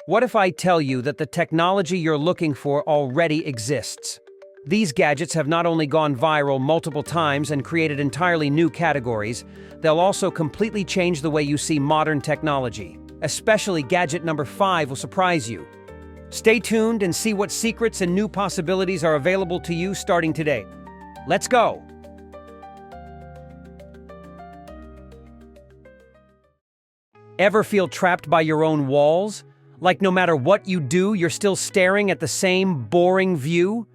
What if I tell you that the technology you're looking for already exists? These gadgets have not only gone viral multiple times and created entirely new categories, they'll also completely change the way you see modern technology. Especially gadget number 5 will surprise you. Stay tuned and see what secrets and new possibilities are available to you starting today. Let's go! Ever feel trapped by your own walls? Like no matter what you do, you're still staring at the same boring view?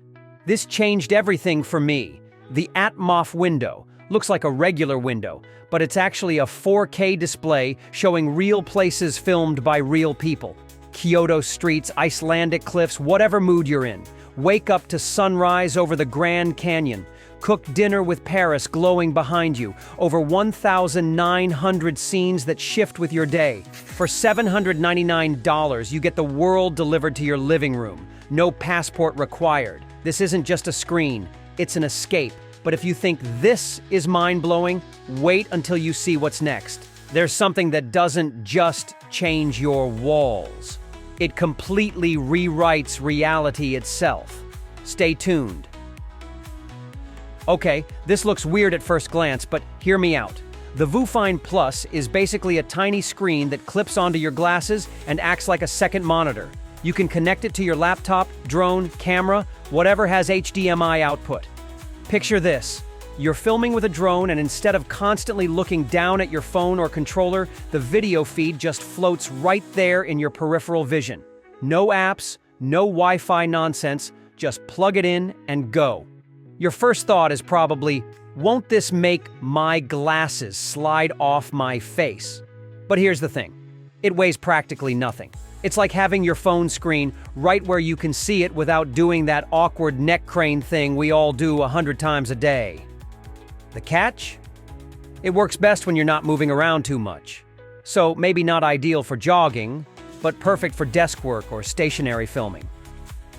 This changed everything for me. The Atmoff Window looks like a regular window, but it's actually a 4K display showing real places filmed by real people. Kyoto streets, Icelandic cliffs, whatever mood you're in. Wake up to sunrise over the Grand Canyon. Cook dinner with Paris glowing behind you. Over 1,900 scenes that shift with your day. For $799, you get the world delivered to your living room. No passport required. This isn't just a screen, it's an escape. But if you think this is mind-blowing, wait until you see what's next. There's something that doesn't just change your walls. It completely rewrites reality itself. Stay tuned. Okay, this looks weird at first glance, but hear me out. The Vufine Plus is basically a tiny screen that clips onto your glasses and acts like a second monitor. You can connect it to your laptop, drone, camera, whatever has HDMI output. Picture this. You're filming with a drone, and instead of constantly looking down at your phone or controller, the video feed just floats right there in your peripheral vision. No apps, no Wi-Fi nonsense, just plug it in and go. Your first thought is probably, won't this make my glasses slide off my face? But here's the thing. It weighs practically nothing. It's like having your phone screen right where you can see it without doing that awkward neck crane thing we all do 100 times a day. The catch? It works best when you're not moving around too much. So maybe not ideal for jogging, but perfect for desk work or stationary filming.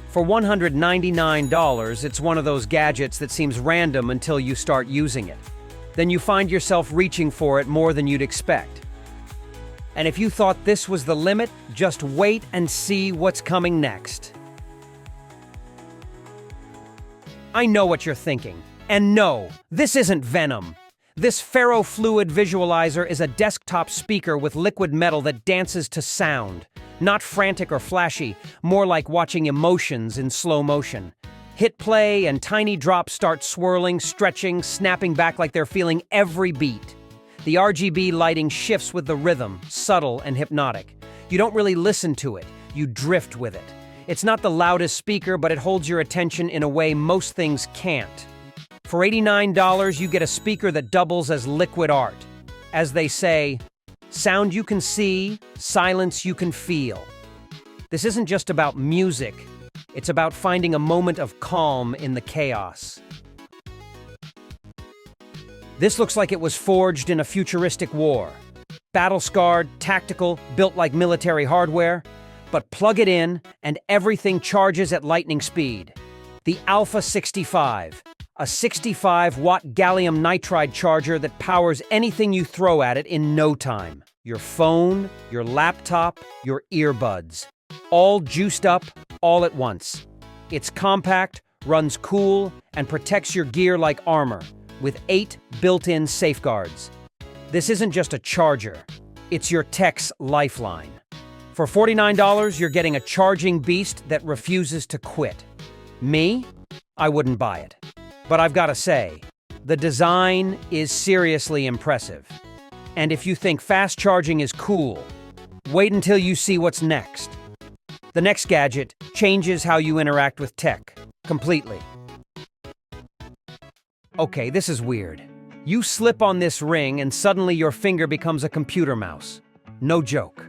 For $199, it's one of those gadgets that seems random until you start using it. Then you find yourself reaching for it more than you'd expect. And if you thought this was the limit, just wait and see what's coming next. I know what you're thinking. And no, this isn't Venom. This ferrofluid visualizer is a desktop speaker with liquid metal that dances to sound. Not frantic or flashy, more like watching emotions in slow motion. Hit play and tiny drops start swirling, stretching, snapping back like they're feeling every beat. The RGB lighting shifts with the rhythm, subtle and hypnotic. You don't really listen to it, you drift with it. It's not the loudest speaker, but it holds your attention in a way most things can't. For $89, you get a speaker that doubles as liquid art. As they say, sound you can see, silence you can feel. This isn't just about music, it's about finding a moment of calm in the chaos. This looks like it was forged in a futuristic war. Battle-scarred, tactical, built like military hardware. But plug it in, and everything charges at lightning speed. The Alpha 65. A 65-watt gallium nitride charger that powers anything you throw at it in no time. Your phone, your laptop, your earbuds. All juiced up, all at once. It's compact, runs cool, and protects your gear like armor, with 8 built-in safeguards. This isn't just a charger, it's your tech's lifeline. For $49, you're getting a charging beast that refuses to quit. Me? I wouldn't buy it. But I've got to say, the design is seriously impressive. And if you think fast charging is cool, wait until you see what's next. The next gadget changes how you interact with tech, completely. Okay, this is weird. You slip on this ring and suddenly your finger becomes a computer mouse. No joke.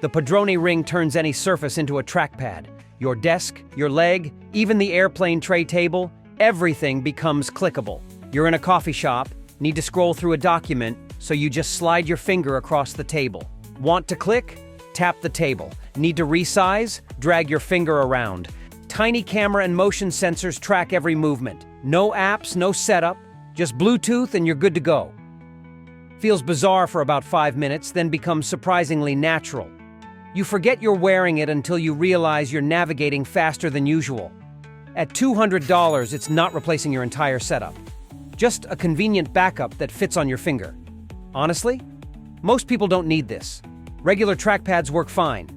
The Padroni Ring turns any surface into a trackpad. Your desk, your leg, even the airplane tray table, everything becomes clickable. You're in a coffee shop, need to scroll through a document, so you just slide your finger across the table. Want to click? Tap the table. Need to resize? Drag your finger around. Tiny camera and motion sensors track every movement. No apps, no setup, just Bluetooth and you're good to go. Feels bizarre for about 5 minutes, then becomes surprisingly natural. You forget you're wearing it until you realize you're navigating faster than usual. At $200, it's not replacing your entire setup. Just a convenient backup that fits on your finger. Honestly, most people don't need this. Regular trackpads work fine.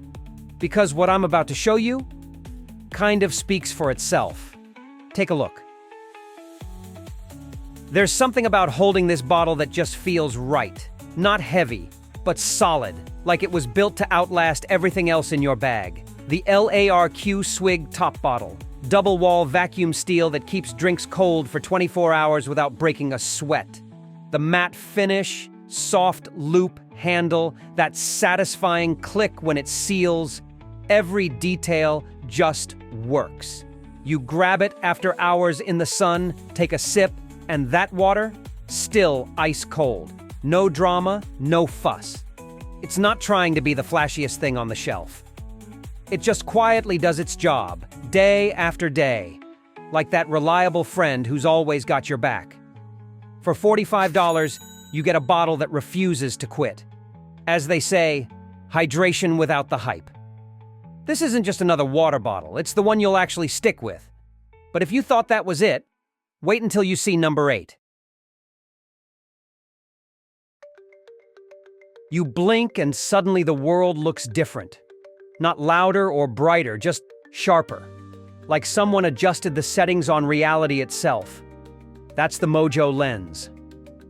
Because what I'm about to show you kind of speaks for itself. Take a look. There's something about holding this bottle that just feels right. Not heavy, but solid, like it was built to outlast everything else in your bag. The LARQ Swig Top Bottle. Double-wall vacuum seal that keeps drinks cold for 24 hours without breaking a sweat. The matte finish, soft loop handle, that satisfying click when it seals. Every detail just works. You grab it after hours in the sun, take a sip, and that water, still ice cold. No drama, no fuss. It's not trying to be the flashiest thing on the shelf. It just quietly does its job, day after day, like that reliable friend who's always got your back. For $45, you get a bottle that refuses to quit. As they say, hydration without the hype. This isn't just another water bottle, it's the one you'll actually stick with. But if you thought that was it, wait until you see number 8. You blink and suddenly the world looks different. Not louder or brighter, just sharper. Like someone adjusted the settings on reality itself. That's the Mojo Lens.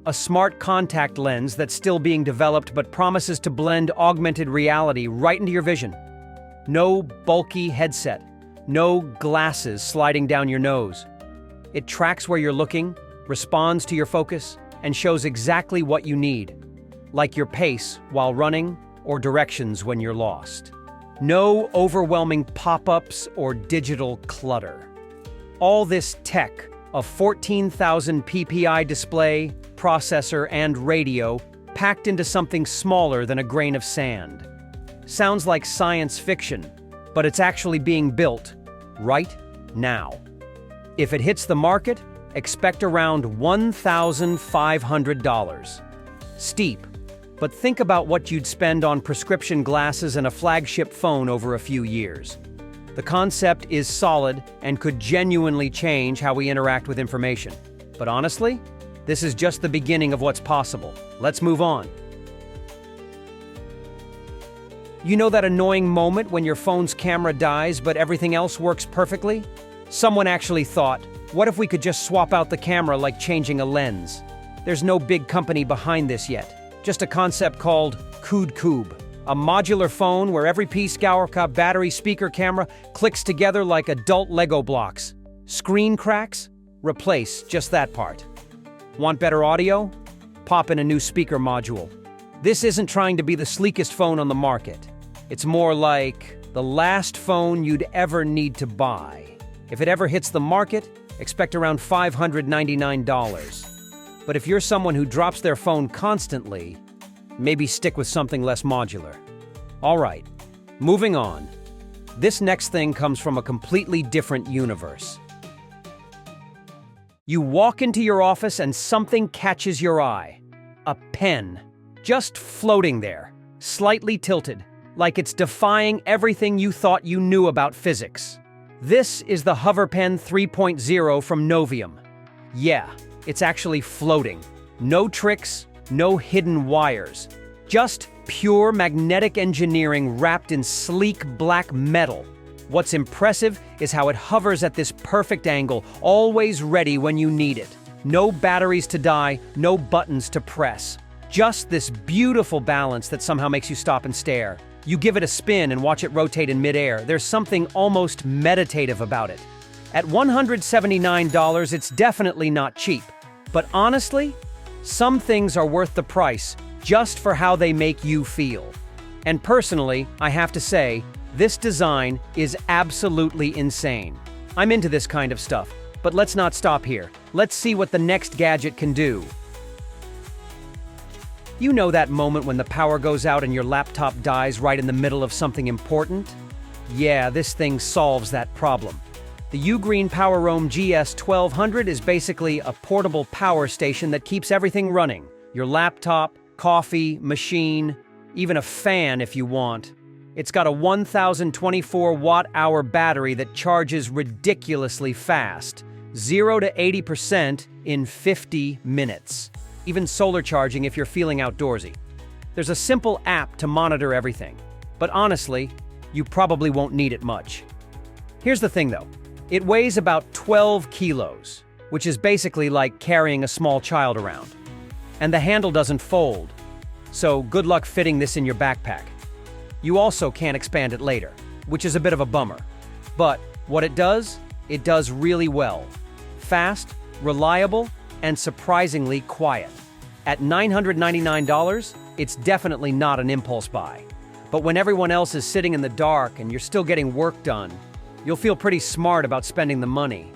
A smart contact lens that's still being developed but promises to blend augmented reality right into your vision. No bulky headset. No glasses sliding down your nose. It tracks where you're looking, responds to your focus, and shows exactly what you need. Like your pace while running or directions when you're lost. No overwhelming pop-ups or digital clutter. All this tech, a 14,000 ppi display, processor, and radio, packed into something smaller than a grain of sand. Sounds like science fiction, but it's actually being built right now. If it hits the market, expect around $1,500. Steep, but think about what you'd spend on prescription glasses and a flagship phone over a few years. The concept is solid and could genuinely change how we interact with information. But honestly, this is just the beginning of what's possible. Let's move on. You know that annoying moment when your phone's camera dies but everything else works perfectly? Someone actually thought, what if we could just swap out the camera like changing a lens? There's no big company behind this yet. Just a concept called Cud Coupe, a modular phone where every piece, battery, speaker, camera, clicks together like adult Lego blocks. Screen cracks? Replace just that part. Want better audio? Pop in a new speaker module. This isn't trying to be the sleekest phone on the market. It's more like the last phone you'd ever need to buy. If it ever hits the market, expect around $599. But if you're someone who drops their phone constantly, maybe stick with something less modular. All right, moving on. This next thing comes from a completely different universe. You walk into your office and something catches your eye. A pen, just floating there, slightly tilted, like it's defying everything you thought you knew about physics. This is the HoverPen 3.0 from Novium. Yeah, it's actually floating. No tricks, no hidden wires. Just pure magnetic engineering wrapped in sleek black metal. What's impressive is how it hovers at this perfect angle, always ready when you need it. No batteries to die, no buttons to press. Just this beautiful balance that somehow makes you stop and stare. You give it a spin and watch it rotate in midair. There's something almost meditative about it. At $179, it's definitely not cheap. But honestly, some things are worth the price just for how they make you feel. And personally, I have to say, this design is absolutely insane. I'm into this kind of stuff, but let's not stop here. Let's see what the next gadget can do. You know that moment when the power goes out and your laptop dies right in the middle of something important? Yeah, this thing solves that problem. The Ugreen PowerRoam GS1200 is basically a portable power station that keeps everything running. Your laptop, coffee, machine, even a fan if you want. It's got a 1024 watt-hour battery that charges ridiculously fast, 0 to 80% in 50 minutes. Even solar charging if you're feeling outdoorsy. There's a simple app to monitor everything, but honestly, you probably won't need it much. Here's the thing though, it weighs about 12 kilos, which is basically like carrying a small child around. And the handle doesn't fold, so good luck fitting this in your backpack. You also can't expand it later, which is a bit of a bummer. But what it does really well. Fast, reliable, and surprisingly quiet. At $999, it's definitely not an impulse buy. But when everyone else is sitting in the dark and you're still getting work done, you'll feel pretty smart about spending the money.